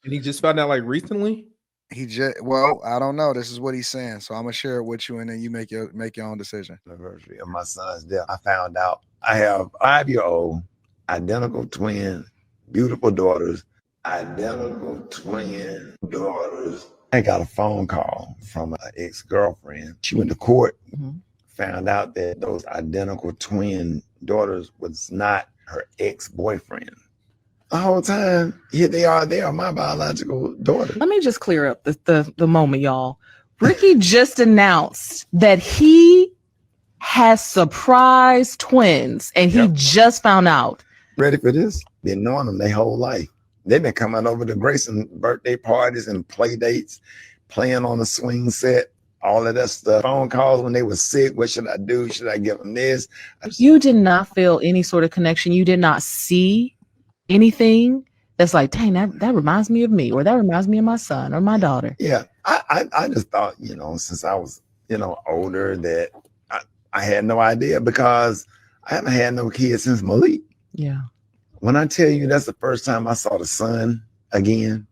And he just found out like recently? Well, I don't know. This is what he's saying. So I'm gonna share it with you and then you make your own decision. Anniversary of my son's death, I found out I have 5-year-old identical twin, beautiful daughters, identical twin daughters. I got a phone call from an ex-girlfriend. She went to court, found out that those identical twin daughters was not her ex-boyfriend. The whole time, here they are my biological daughters. Let me just clear up the moment, y'all. Rickey just announced that he has surprise twins, and he just found out. Ready for this? Been knowing them their whole life. They've been coming over to Grayson birthday parties and play dates, playing on the swing set, all of that stuff. Phone calls when they were sick. What should I do? Should I give them this? You did not feel any sort of connection. You did not see anything that's like, dang, that reminds me of me, or that reminds me of my son or my daughter. Yeah, I just thought, since I was, older, that I had no idea, because I haven't had no kids since Malik. Yeah. When I tell you that's the first time I saw the sun again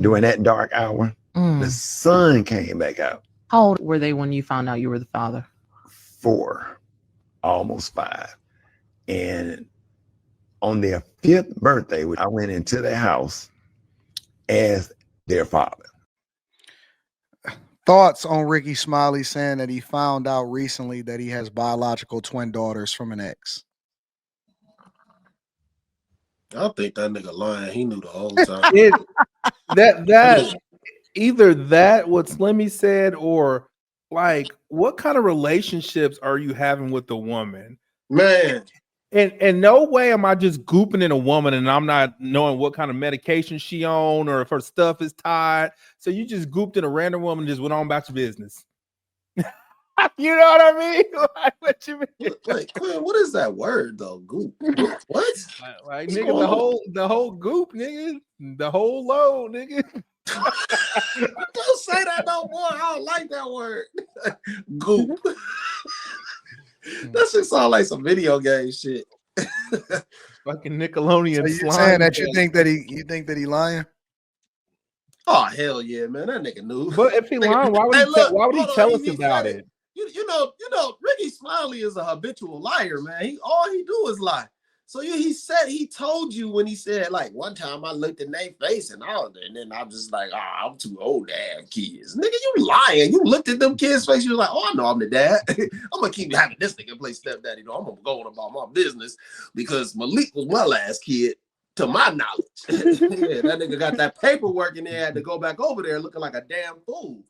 during that dark hour, the sun came back out. How old were they when you found out you were the father? 4, almost 5. And on their 5th birthday, I went into their house as their father. Thoughts on Rickey Smiley saying that he found out recently that he has biological twin daughters from an ex? I think that nigga lying. He knew the whole time. Either that, what Slimmy said, or like, what kind of relationships are you having with the woman? Man. And no way am I just gooping in a woman and I'm not knowing what kind of medication she on or if her stuff is tied. So you just gooped in a random woman and just went on about your business. You know what I mean? Like, what you mean? Like, what is that word though? Goop. What? Like nigga, the whole goop, nigga. The whole load, nigga. Don't say that no more. I don't like that word. Goop. That shit sound like some video game shit. Fucking Nickelodeon. So you saying that you think that he lying? Oh hell yeah, man! That nigga knew. But if he lying, why would he tell us about it? You know, Rickey Smiley is a habitual liar, man. All he do is lie. So he told you when he said, like, one time I looked in their face and all that, and then I'm just like, I'm too old to have kids. Nigga, you lying. You looked at them kids' face, you was like, I know I'm the dad. I'm gonna keep having this nigga play stepdaddy. I'm gonna go on about my business because Malik was my last kid, to my knowledge. Yeah, that nigga got that paperwork in there, had to go back over there looking like a damn fool.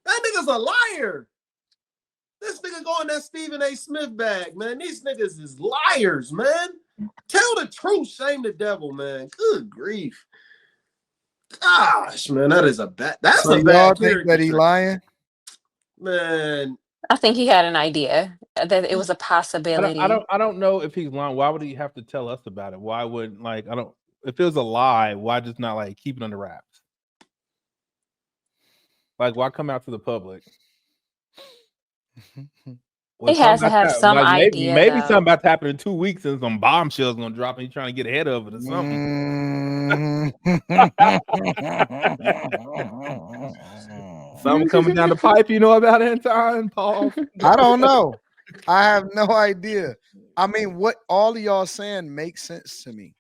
That nigga's a liar. This nigga going that Stephen A. Smith bag, man. These niggas is liars, man. Tell the truth, shame the devil, man. Good grief. Gosh, man, that's a bad y'all think that he lying? Man. I think he had an idea that it was a possibility. I don't know if he's lying. Why would he have to tell us about it? Why would, like, if it was a lie, why just not like keep it under wraps? Like, why come out to the public? He has to have some idea. Maybe something about to happen in 2 weeks and some bombshells gonna drop and he's trying to get ahead of it or something. Something coming down the pipe, you know about, Anton, Paul? I don't know. I have no idea. I mean, what all of y'all saying makes sense to me.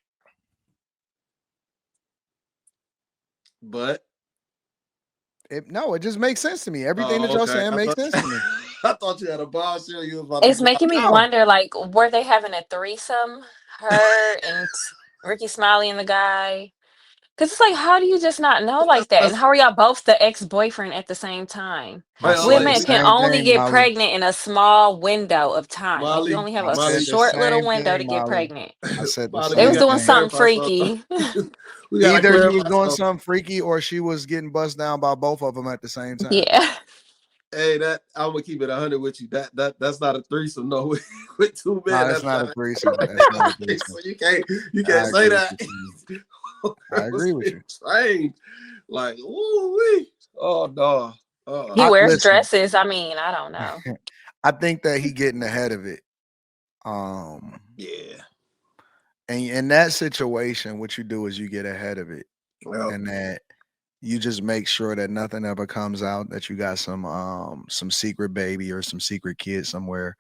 But it just makes sense to me. Everything that y'all saying makes sense to me. I thought you had a bombshell. It's making me wonder, like, were they having a threesome? Her and Rickey Smiley and the guy? Because it's like, how do you just not know like that? And how are y'all both the ex-boyfriend at the same time? Women can only get pregnant in a small window of time. Like, you only have a short little window to get pregnant. I said they was doing something freaky. Either he was doing something freaky or she was getting buzzed down by both of them at the same time. Yeah. Hey, I'm gonna keep it 100 with you. That's not a threesome, no. With 2 men. No, that's not a threesome. That's not a threesome. So you can't say that. I agree with you. Strange. Like, ooh-wee. Oh no. He wears dresses. I mean, I don't know. I think that he getting ahead of it. Yeah. And in that situation, what you do is you get ahead of it. Well, and that you just make sure that nothing ever comes out that you got some secret baby or some secret kid somewhere.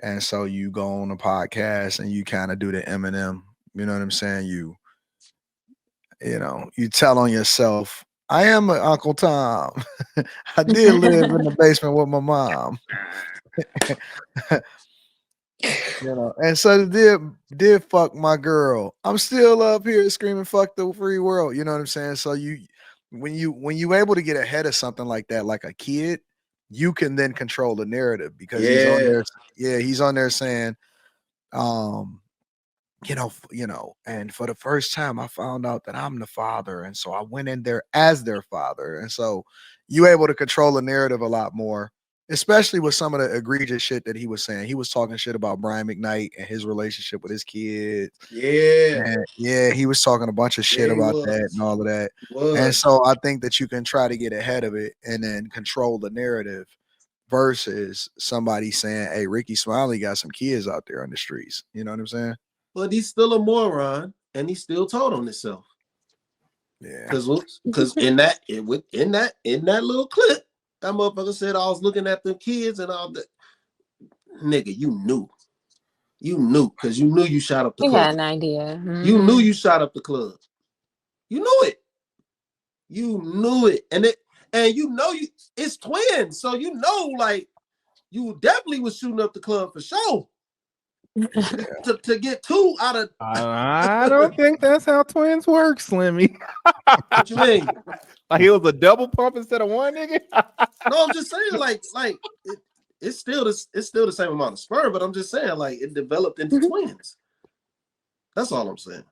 And so you go on a podcast and you kind of do the Eminem, you know what I'm saying? You tell on yourself, I am an Uncle Tom. I did live in the basement with my mom. And so did fuck my girl. I'm still up here screaming fuck the free world. You know what I'm saying? So when you able to get ahead of something like that, like a kid, you can then control the narrative because he's on yeah. there. Yeah, he's on there saying, um, and for the first time I found out that I'm the father. And so I went in there as their father. And so you able to control the narrative a lot more, especially with some of the egregious shit that he was saying. He was talking shit about Brian McKnight and his relationship with his kids. Yeah. And yeah, he was talking a bunch of shit Yeah, he about that was. and all of that. He And was. so I think that you can try to get ahead of it and then control the narrative versus somebody saying, hey, Rickey Smiley got some kids out there on the streets. You know what I'm saying? But he's still a moron, and he still told on himself. Yeah. Because in that little clip, that motherfucker said I was looking at the kids and all that. Nigga, you knew because you knew you shot up the You club. had an idea. You knew you shot up the club. You knew it. You knew it, and it's twins, so like you definitely was shooting up the club for sure. To get two out of. I don't think that's how twins work, Slimmy. What you mean? Like it was a double pump instead of one, nigga. No, I'm just saying, like it's still the same amount of sperm, but I'm just saying, like it developed into twins. That's all I'm saying.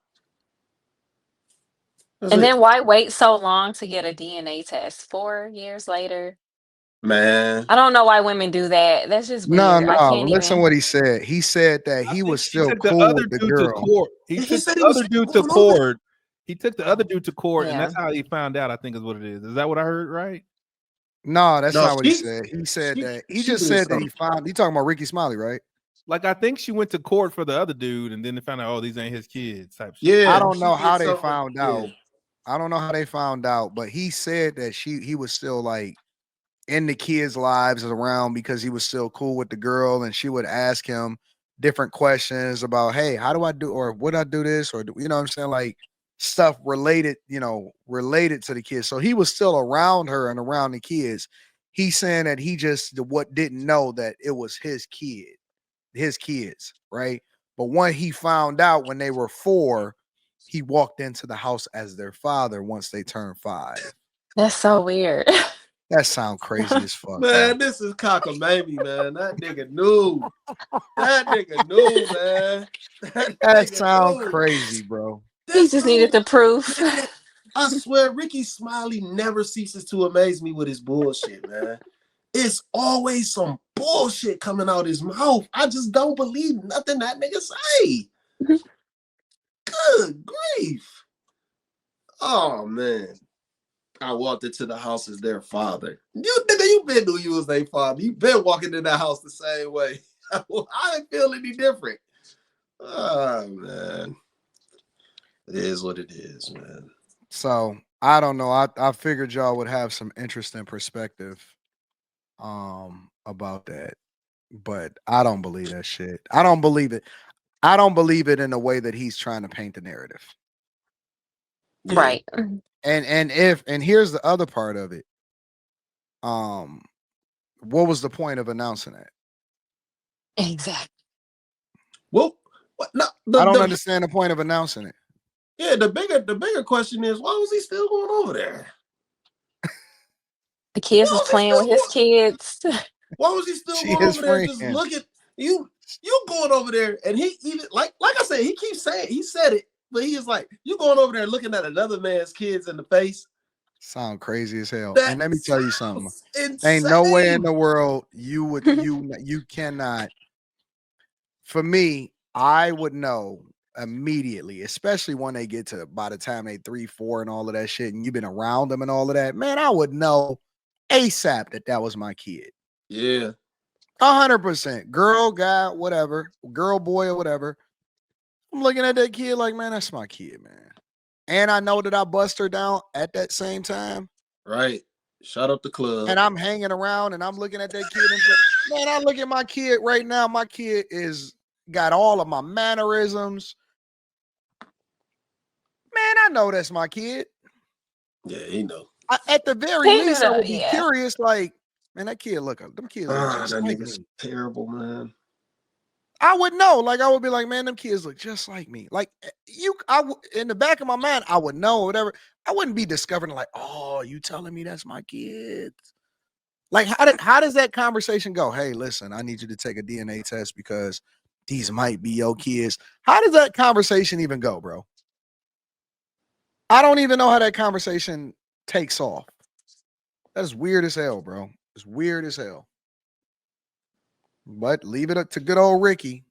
That's And it. then why wait so long to get a DNA test? 4 years later. Man, I don't know why women do that. That's just No, weird. I no. can't Listen even. what he said. He said that I he think was he still took the cool other with the dude to girl. court. He he took said the he was other dude to going over. court. He took the other dude to court, and Yeah. that's how he found out. I think is what it is. Is that what I heard? Right? No, that's No, not what he said. He said that he just did said that he something. found. You talking about Rickey Smiley, right? Like I think she went to court for the other dude, and then they found out, oh, these ain't his kids. Type shit. Yeah, I don't she know did how they something. found Yeah. out. I don't know how they found out, but he said that he was still like in the kids' lives around because he was still cool with the girl, and she would ask him different questions about, hey, how do I do, or would I do this, or you know what I'm saying, like stuff related to the kids. So he was still around her and around the kids. He's saying that he just didn't know that it was his kids, right? But when he found out when they were 4, he walked into the house as their father once they turned 5. That's so weird. That sound crazy as fuck, Man, bro. this is cockamamie, man. That nigga knew. That nigga knew, man. That That nigga sound knew. crazy, bro. He just needed the proof. Man, I swear, Rickey Smiley never ceases to amaze me with his bullshit, man. It's always some bullshit coming out his mouth. I just don't believe nothing that nigga say. Good grief. Oh, man. I walked into the house as their father. You been knew you was their father. You been walking in that house the same way. I didn't feel any different. Oh, man. It is what it is, man. So I don't know. I figured y'all would have some interesting perspective about that. But I don't believe that shit. I don't believe it. I don't believe it in the way that he's trying to paint the narrative. Yeah. Right. And here's the other part of it. What was the point of announcing that? Exactly. Well, what? No, I don't understand the point of announcing it. Yeah, the bigger question is, why was he still going over there? The kids was playing with his kids. Why was he still She going his over there? friend. Just look at you. You going over there, and he even like I said, he keeps saying he said it, but he is like, you going over there looking at another man's kids in the face. Sound crazy as hell. That And let me tell you something. insane. Ain't no way in the world you cannot. For me, I would know immediately, especially when they get to by the time they 3, 4, and all of that shit, and you've been around them and all of that. Man, I would know ASAP that was my kid. Yeah. 100%. Girl, guy, whatever, girl, boy, or whatever. I'm looking at that kid like, man, that's my kid, man. and I know that I bust her down at that same time, Right. Shout out the club. and I'm hanging around and I'm looking at that kid and man, I look at my kid right now. My kid is got all of my mannerisms. Man, I know that's my kid. Yeah, he know. At the very He knew least, I that, would be yeah. curious. Like, man, that kid look up. Them kids look Ah, just that like nigga's me. terrible, man. I would know. Like, I would be like, man, them kids look just like me. Like, in the back of my mind, I would know whatever. I wouldn't be discovering like, oh, you telling me that's my kids? Like, how does that conversation go? Hey, listen, I need you to take a DNA test because these might be your kids. How does that conversation even go, bro? I don't even know how that conversation takes off. That's weird as hell, bro. It's weird as hell. But leave it up to good old Rickey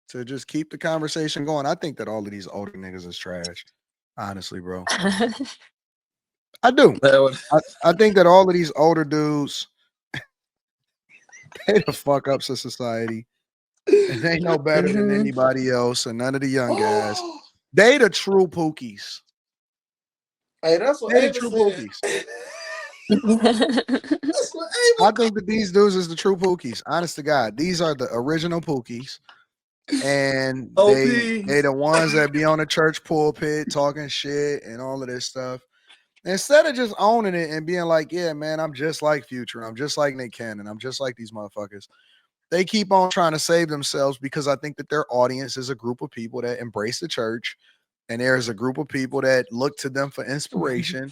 to just keep the conversation going. I think that all of these older niggas is trash. Honestly, bro. I do. I think that all of these older dudes they the fuck up to society. And they know better than Mhm. anybody else, and none of the young guys. They the true pookies. Hey, that's what They the Ava true said. pookies. That's what Ava. I think that these dudes is the true pookies. Honest to God, these are the original pookies, and they OPs. the ones that be on the church pulpit talking shit and all of this stuff. Instead of just owning it and being like, yeah, man, I'm just like Future, I'm just like Nick Cannon, I'm just like these motherfuckers. They keep on trying to save themselves because I think that their audience is a group of people that embrace the church, and there's a group of people that look to them for inspiration,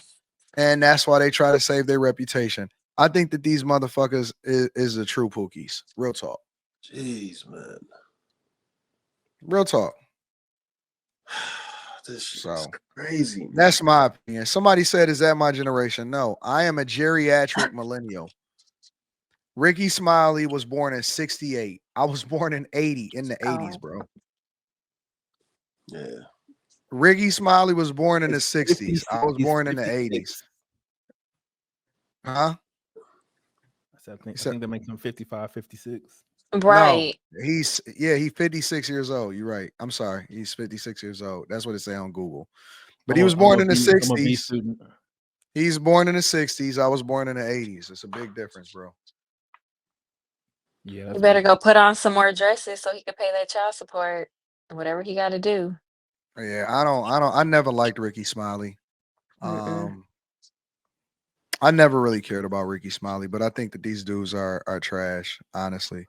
and that's why they try to save their reputation. I think that these motherfuckers is the true pookies. Real talk. Jeez, man. Real talk. This shit So is crazy, man. that's my opinion. Somebody said, is that my generation? No, I am a geriatric millennial. Rickey Smiley was born in 68. I was born in 80, in the 80s, bro. Yeah. Rickey Smiley was born in the It's 60s. I was born in the 56. 80s. Huh? I He think said, that makes him 55, 56. no, Right. he's 56 years old. You're right. I'm sorry. He's 56 years old. That's what it say on Google. But he was born in the I'm a B 60s. student. He's born in the 60s. I was born in the 80s. It's a big difference, bro. Yeah, You that's better big. go put on some more dresses so he can pay that child support. Whatever he got to do. Yeah, I never liked Rickey Smiley. Mm-mm. I never really cared about Rickey Smiley, but I think that these dudes are trash, honestly.